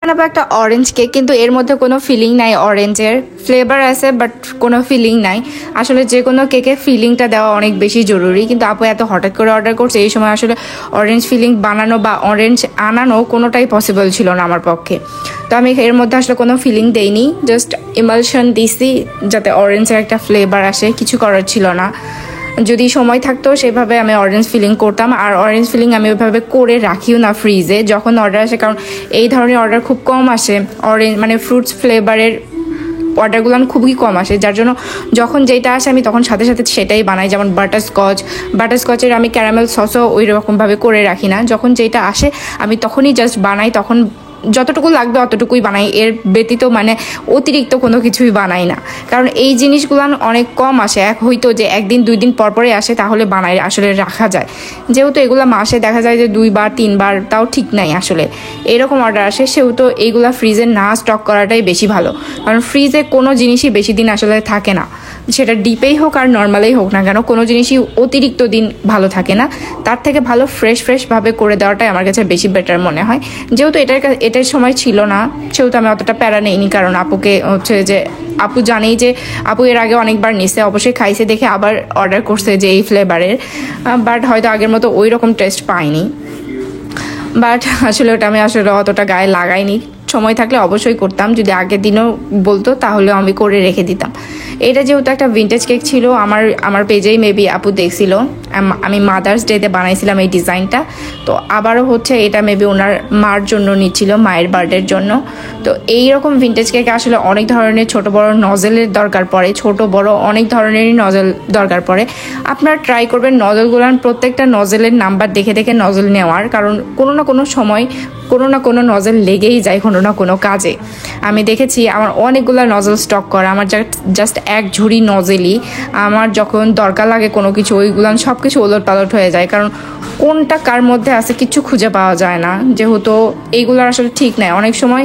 বানাবো একটা orange cake, কিন্তু এর মধ্যে কোনো ফিলিং নাই। অরেঞ্জের ফ্লেভার আছে বাট কোনো ফিলিং নাই। আসলে যে কোনো কেকে ফিলিংটা দেওয়া অনেক বেশি জরুরি, কিন্তু আপু এত হঠাৎ করে অর্ডার করছে, এই সময় আসলে অরেঞ্জ ফিলিং বানানো বা অরেঞ্জ আনানো কোনোটাই পসিবল ছিল না আমার পক্ষে। তো আমি এর মধ্যে আসলে কোনো ফিলিং দেইনি, জাস্ট ইমালশন দিছি যাতে অরেঞ্জের একটা ফ্লেভার আসে। কিছু করার ছিল না, যদি সময় থাকতো সেভাবে আমি অরেঞ্জ ফিলিং করতাম। আর অরেঞ্জ ফিলিং আমি ওইভাবে করে রাখিও না ফ্রিজে যখন অর্ডার আসে, কারণ এই ধরনের অর্ডার খুব কম আসে। অরেঞ্জ মানে ফ্রুটস ফ্লেভারের অর্ডারগুলো খুবই কম আসে, যার জন্য যখন যেটা আসে আমি তখন সাথে সাথে সেটাই বানাই। যেমন বাটারস্কচের আমি ক্যারামেল সসও ওই রকমভাবে করে রাখি না, যখন যেটা আসে আমি তখনই জাস্ট বানাই, তখন যতটুকু লাগবে অতটুকুই বানাই, এর ব্যতীত মানে অতিরিক্ত কোনো কিছুই বানাই না। কারণ এই জিনিসগুলো অনেক কম আসে, হয়তো যে একদিন 2 দিন পরে আসে তাহলে বানাই আসলে রাখা যায়। যেহেতু এগুলো মাসে দেখা যায় যে 2 বার 3 বার, তাও ঠিক নাই আসলে এরকম অর্ডার আসে, সেহেতু এইগুলো ফ্রিজে না স্টক করাটাই বেশি ভালো। কারণ ফ্রিজে কোনো জিনিসই বেশি দিন আসলে থাকে না, সেটা ডিপেই হোক আর নর্মালেই হোক না কেন, কোনো জিনিসই অতিরিক্ত দিন ভালো থাকে না। তার থেকে ভালো ফ্রেশভাবে করে দেওয়াটাই আমার কাছে বেশি বেটার মনে হয়। যেহেতু এটার সময় ছিল না, সেহেতু আমি অতটা প্যারা নেইনি। কারণ আপুকে হচ্ছে যে আপু জানেই যে আপু এর আগে অনেকবার নিছে, অবশ্যই খাইছে দেখে আবার অর্ডার করছে যে এই ফ্লেভারের, বাট হয়তো আগের মতো ওই রকম টেস্ট পাইনি। বাট আসলে ওটা আমি আসলে অতটা গায়ে লাগাইনি। সময় থাকলে অবশ্যই করতাম, যদি আগের দিনও বলতো তাহলেও আমি করে রেখে দিতাম। এটা যেহেতু একটা ভিন্টেজ কেক ছিল, আমার পেজেই মেবি আপু দেখছিল, আমি মাদার্স ডেতে বানাইছিলাম এই ডিজাইনটা। তো আবারও হচ্ছে এটা মেবি ওনার মার জন্য নিচ্ছিল, মায়ের বার্থডের জন্য। তো এইরকম ভিন্টেজ কেকে আসলে অনেক ধরনের ছোট বড় নজেলের দরকার পড়ে, ছোট বড় অনেক ধরনেরই নজেল দরকার পড়ে। আপনারা ট্রাই করবেন নজেলগুলান প্রত্যেকটা নজেলের নাম্বার দেখে দেখে নজেল নেওয়ার, কারণ কোনো না কোনো সময় কোনো না কোনো নজেল লেগেই যায় কোনো না কোনো কাজে। আমি দেখেছি আমার অনেকগুলো নজেল স্টক করা, আমার জাস্ট এক ঝুড়ি নজেলই আমার যখন দরকার লাগে কোনো কিছু, ওইগুলান সব কিছু ওলটপালট হয়ে যায়। কারণ কোনটা কার মধ্যে আছে কিছু খুঁজে পাওয়া যায় না, যেহেতু এইগুলোর আসলে ঠিক নাই। অনেক সময়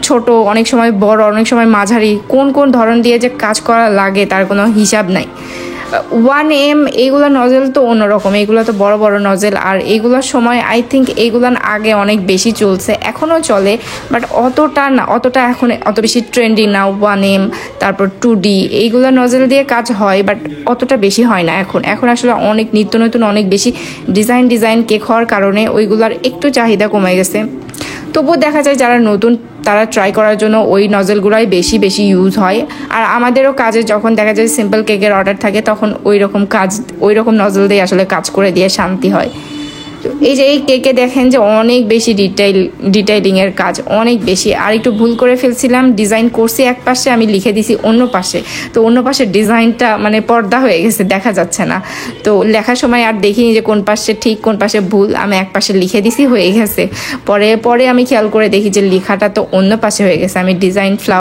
ছোট, অনেক সময় বড়, অনেক সময় মাঝারি, কোন কোন ধরন দিয়ে যে কাজ করা লাগে তার কোনো হিসাব নাই। 1M এইগুলো নজেল তো অন্যরকম, এইগুলো তো বড় বড় নজেল। আর এইগুলোর সময় আই থিঙ্ক এইগুলান আগে অনেক বেশি চলছে, এখনও চলে, বাট অতটা এখন অত বেশি ট্রেন্ডি না। 1M, তারপর 2D এইগুলো নজেল দিয়ে কাজ হয়, বাট অতটা বেশি হয় না এখন আসলে অনেক নিত্য নতুন অনেক বেশি ডিজাইন কেক হওয়ার কারণে ওইগুলার একটু চাহিদা কমে গেছে। তবুও দেখা যায় যারা নতুন তারা ট্রাই করার জন্য ওই নজেলগুলোই বেশি ইউজ হয়। আর আমাদেরও কাজে যখন দেখা যায় সিম্পল কেকের অর্ডার থাকে, তখন ওই রকম নজেল দিয়ে আসলে কাজ করে দিয়ে শান্তি হয়। তো এই যে এই কেকে দেখেন যে অনেক বেশি ডিটেইলিংয়ের কাজ অনেক বেশি। আর একটু ভুল করে ফেলছিলাম, ডিজাইন করছি এক পাশে, আমি লিখে দিছি অন্য পাশে। তো অন্য পাশের ডিজাইনটা মানে পর্দা হয়ে গেছে, দেখা যাচ্ছে না। তো লেখার সময় আর দেখিনি যে কোন পাশে ঠিক কোন পাশে ভুল, আমি এক পাশে লিখে দিছি, হয়ে গেছে। পরে আমি খেয়াল করে দেখি যে লেখাটা তো অন্য পাশে হয়ে গেছে, আমি ডিজাইন